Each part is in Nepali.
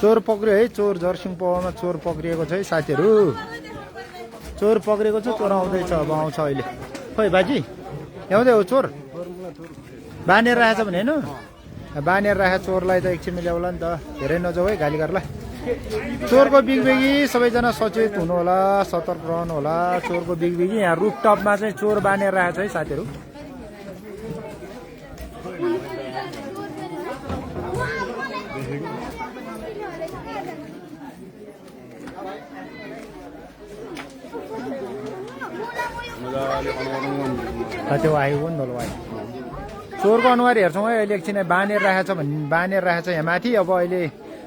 चोर पक्रियो है, चोर जर्सिङ पवामा चोर पक्रिएको छ है साथीहरू। चोर पक्रिएको छ, चोर आउँदैछ, अब आउँछ अहिले। खोइ बाजी ल्याउँदै हो चोर? बानेर राखेछ भने होइन, बानेर राखेको चोरलाई त एकछिनमा ल्याउला नि त, धेरै नजाऊ है गाली गर्ला। चोरको बिगबिगी सबैजना सचेत हुनु होला, सतर्क रहनु होला। चोरको बिगबिगी यहाँ रुफटपमा चाहिँ चोर बानेर राखेको छ है साथीहरू। त्यो आएको नि त चोरको अनुहार हेर्छौँ है अहिले एकछिन। बानेर राखेको छ भने बानेर राखेको छ यहाँ माथि। अब अहिले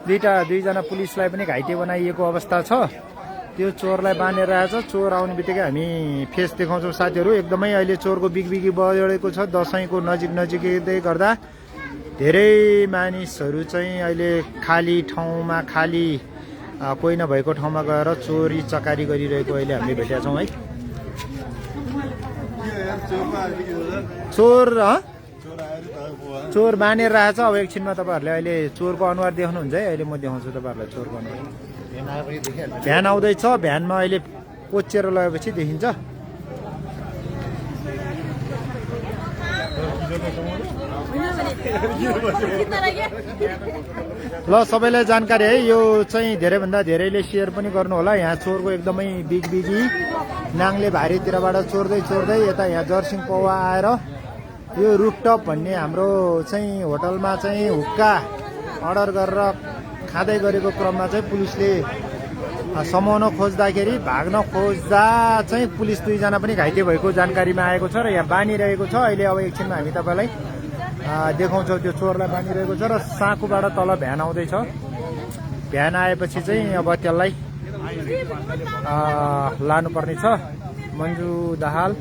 दुईजना पुलिसलाई पनि घाइते बनाइएको अवस्था छ। त्यो चोरलाई बानेर राखेको छ। चोर आउने बित्तिकै हामी फेस देखाउँछौँ साथीहरू। एकदमै अहिले चोरको बिगबिगी बढेको छ। दसैँको नजिकै गर्दा धेरै मानिसहरू चाहिँ अहिले खाली ठाउँमा, खाली कोही नभएको ठाउँमा गएर चोरी चकारी गरिरहेको अहिले हामीले भेटेका छौँ है। चोर बानेर राखेछ। अब एकछिनमा तपाईँहरूले अहिले चोरको अनुहार देख्नुहुन्छ है। अहिले म देखाउँछु तपाईँहरूलाई चोरको अनुहार। भ्यान आउँदैछ, भ्यानमा अहिले कोचेर लगेपछि देखिन्छ। ल सबैलाई जानकारी है, यो चाहिँ धेरैभन्दा धेरैले सेयर पनि गर्नु होला। यहाँ चोरको एकदमै बिगबिगी नाङले भारीतिरबाट चोर्दै यता यहाँ जर्सिङ पौवा आएर यो रुफटप भन्ने हाम्रो चाहिँ होटलमा चाहिँ हुक्का अर्डर गरेर खाँदै गरेको क्रममा चाहिँ पुलिसले समाउन खोज्दाखेरि, भाग्न खोज्दा चाहिँ पुलिस दुईजना पनि घाइते भएको जानकारीमा आएको छ र यहाँ बानिरहेको छ। अहिले अब एकछिनमा हामी तपाईँलाई देखाउँछौँ त्यो चोरलाई बानिरहेको छ र साँकुबाट तल भ्यान आउँदैछ। भ्यान आएपछि चाहिँ अब त्यसलाई लानुपर्ने छ। Manju Dahal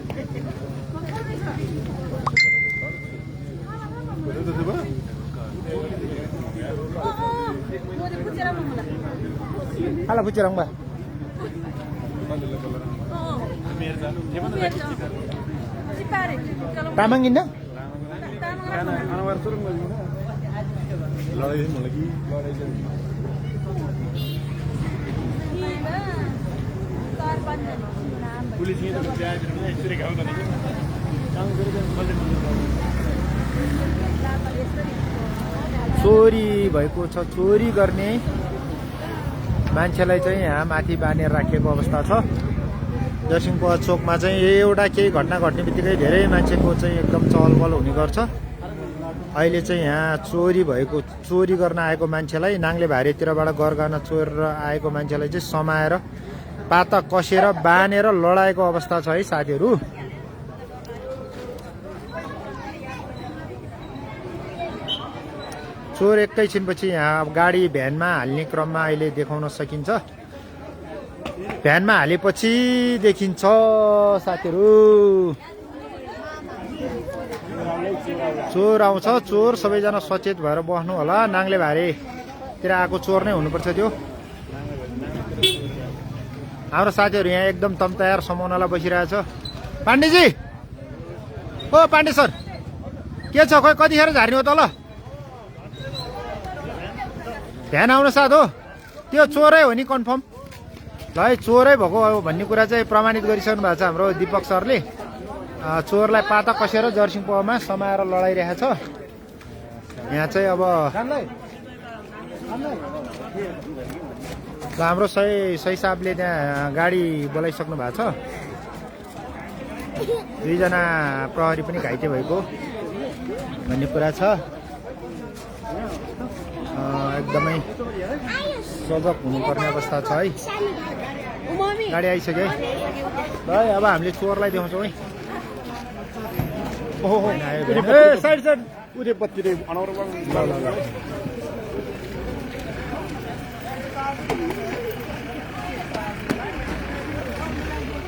hala pucirang ba tamang indah चोरी भएको छ। चोरी गर्ने मान्छेलाई चाहिँ यहाँ माथि बानेर राखेको अवस्था छ। जर्सिङ पौवा चोकमा चाहिँ एउटा केही घटना घट्ने बित्तिकै धेरै मान्छेको चाहिँ एकदम चहलपहल हुने गर्छ। अहिले चाहिँ यहाँ चोरी गर्न आएको मान्छेलाई नाङले भारीतिरबाट गरगान चोरेर आएको मान्छेलाई चाहिँ समाएर पाता कसेर बानेर लडाएको अवस्था छ है साथीहरू। चोर एकैछिनपछि यहाँ गाडी भ्यानमा हाल्ने क्रममा अहिले देखाउन सकिन्छ। भ्यानमा हालेपछि देखिन्छ साथीहरू चोर आउँछ। चोर सबैजना सचेत भएर बस्नु होला। नाङले भारीतिर आएको चोर नै हुनुपर्छ त्यो। हाम्रो साथीहरू यहाँ एकदम तम्तयार समाउनलाई बसिरहेछ। पाण्डेजी, ओ पाण्डे सर के छ? खोइ कतिखेर झार्ने हो त? ल ध्यान आउन साथ हो, त्यो चोरै हो नि कन्फर्म? ल है चोरै भएको हो भन्ने कुरा चाहिँ प्रमाणित गरिसक्नु भएको छ हाम्रो दिपक सरले। चोरलाई पाता कसेर जर्सिङ पौवामा समाएर लडाइरहेको छ। यहाँ चाहिँ अब हाम्रो सही साहबले त्यहाँ गाडी बोलाइसक्नु भएको छ। दुईजना प्रहरी पनि घाइते भएको भन्ने कुरा छ। एकदमै सजग हुनुपर्ने अवस्था छ है। गाडी आइसक्यो है। ल अब हामीले चोरलाई देखाउँछौँ है। ओहो साइड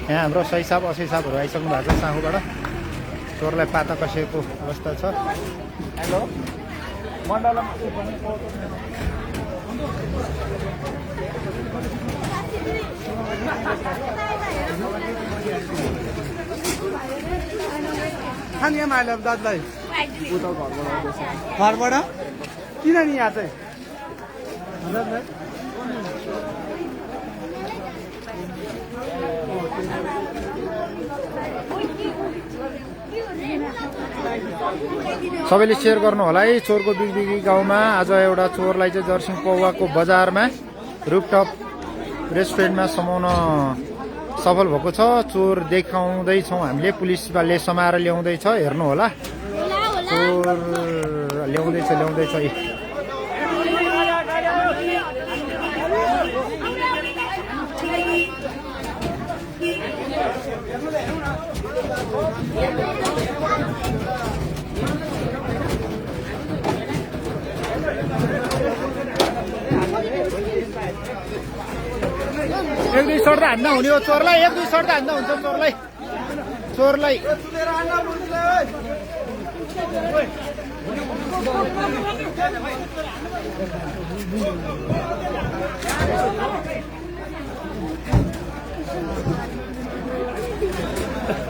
यहाँ हाम्रो सही साहब असै साहबहरू आइसक्नु भएको छ साहुबाट। चोरलाई पाता कसेको अवस्था छ। हेलो मण्डलम खाने माइल दाजुलाई घरबाट किन नि यहाँ चाहिँ सबैले सेयर गर्नु होला है। चोरको बिगबिगी गाउँमा आज एउटा चोरलाई चाहिँ जर्सिङ पौवाको बजारमा रुपटप रेस्टुरेन्टमा समाउन सफल भएको छ। चोर देखाउँदैछौँ हामीले, पुलिसले समाएर ल्याउँदैछ, हेर्नु होला। चोर ल्याउँदैछ एक दुई सर्ट हान्दा हुने हो चोरलाई, एक दुई सर्ट हान्दा हुन्छ चोरलाई।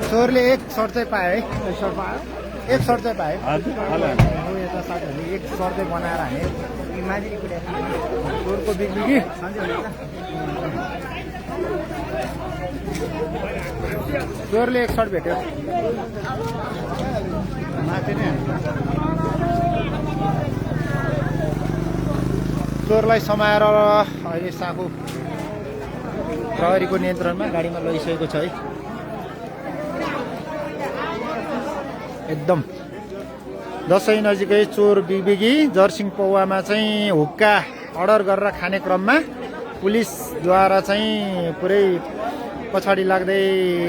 चोरले एक सर्ट चाहिँ पायो है, एक सर्ट चाहिँ पायो। यता साथीहरूले एक सर्ट चाहिँ बनाएर हाने चोरको बिगबिगी। चोरले एक सर्ट भेट्यो, माथि नै चोरलाई समाएर अहिले साँखु प्रहरीको नियन्त्रणमा गाडीमा लगिसकेको छ है। एकदम दसैँ नजिकै चोर बिगबिगी जर्सिङ पौवामा चाहिँ हुक्का अर्डर गरेर खाने क्रममा पुलिसद्वारा चाहिँ पुरै पछाडि लाग्दै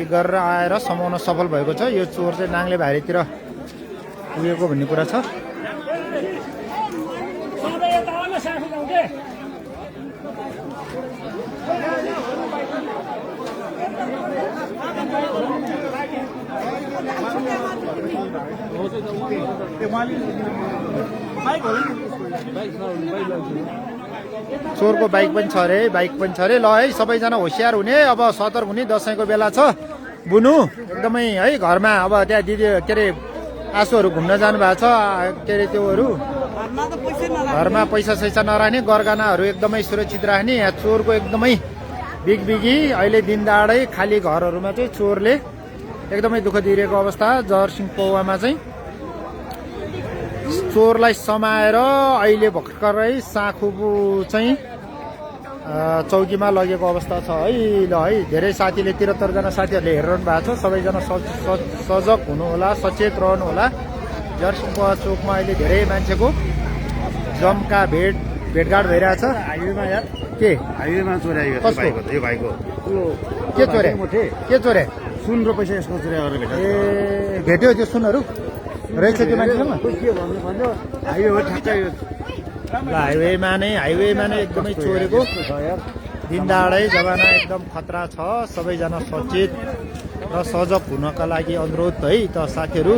गरेर आएर समाउन सफल भएको छ। यो चोर चाहिँ नाङ्ले भारीतिर पुगेको भन्ने कुरा छ। चोरको बाइक पनि छ अरे, ल है सबैजना होसियार हुने, अब सतर्क हुने। दसैँको बेला छ, बुनु एकदमै है। घरमा अब त्यहाँ दिदी के अरे आँसुहरू घुम्न जानु भएको छ, के अरे त्योहरू घरमा पैसा सैसा नराख्ने, गरगहनाहरू एकदमै सुरक्षित राख्ने। यहाँ चोरको एकदमै बिगबिगी अहिले दिनदाडै खाली घरहरूमा चाहिँ चोरले एकदमै दुःख दिइरहेको अवस्था। जर्सिङ पौवामा चाहिँ चोरलाई समाएर अहिले भर्खरै साँखु चाहिँ चौकीमा लगेको अवस्था छ है। ल है, धेरै साथीले 73 जना साथीहरूले हेरिरहनु भएको छ। सबैजना सजग हुनुहोला, सचेत रहनुहोला। जर्सिङ पौवा चोकमा अहिले धेरै मान्छेको जम्का भेटघाट भइरहेछ। हाइवेमा यार के हाइवेमा चोरी आयो कसको? यो भाइको के चोरे सुन र पैसा यसको चोरी गरेर भेट्यो। ए भेट्यो त्यो सुनहरू रहेछ त्यो मान्छेसँग? के भन्यो हाइवे हो ठ्याक्कै यो ल हाइवेमा नै एकदमै चोरेको दिनदाडै जमाना एकदम खतरा छ। सबैजना सचेत र सजग हुनका लागि अनुरोध है त साथीहरू।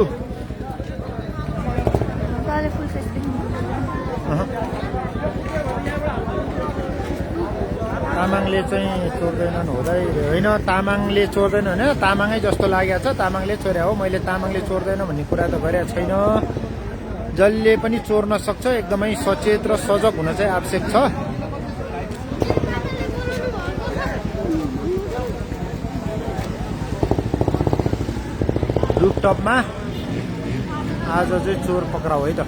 तामाङले चाहिँ चोर्दैनन् हुँदै होइन, तामाङले चोर्दैन होइन, तामाङै जस्तो लागेको छ। तामाङले चोर्या हो, मैले तामाङले चोर्दैन भन्ने कुरा त गरेको छैन। जसले पनि चोर्न सक्छ, एकदमै सचेत र सजग हुन चाहिँ आवश्यक छ। रुफटपमा आज चाहिँ चोर पक्राउ है त।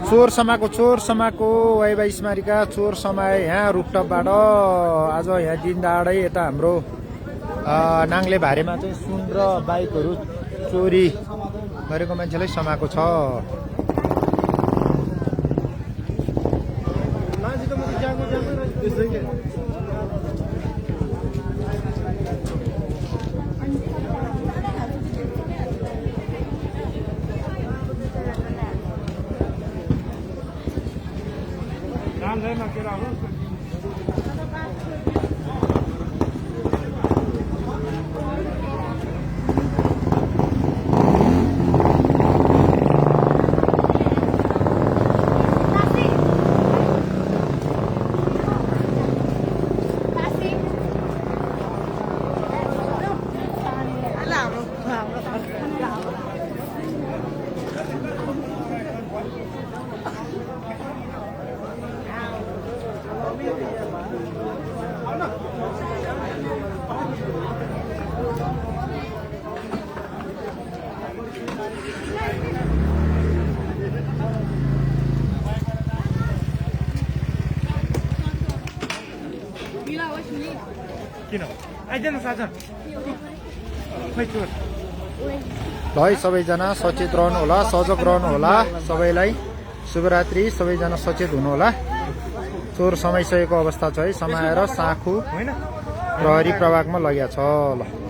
चोर समाको वाइबा स्मारिका चोर समाए यहाँ रुफटपबाट। आज यहाँ दिनदाडै यता हाम्रो नाङ्ले भारेमा चाहिँ सुन र बाइकहरू चोरी गरेको मान्छेलाई समाएको छ। किन आइदेन साझा खै चोर ल है सबैजना सचेत रहनु होला सजग रहनु होला सबैलाई शुभरात्रि सबैजना सचेत हुनु होला चोर समाइसकेको अवस्था छ है समाएर साखु होइन प्रहरी प्रभागमा लगिया छ ल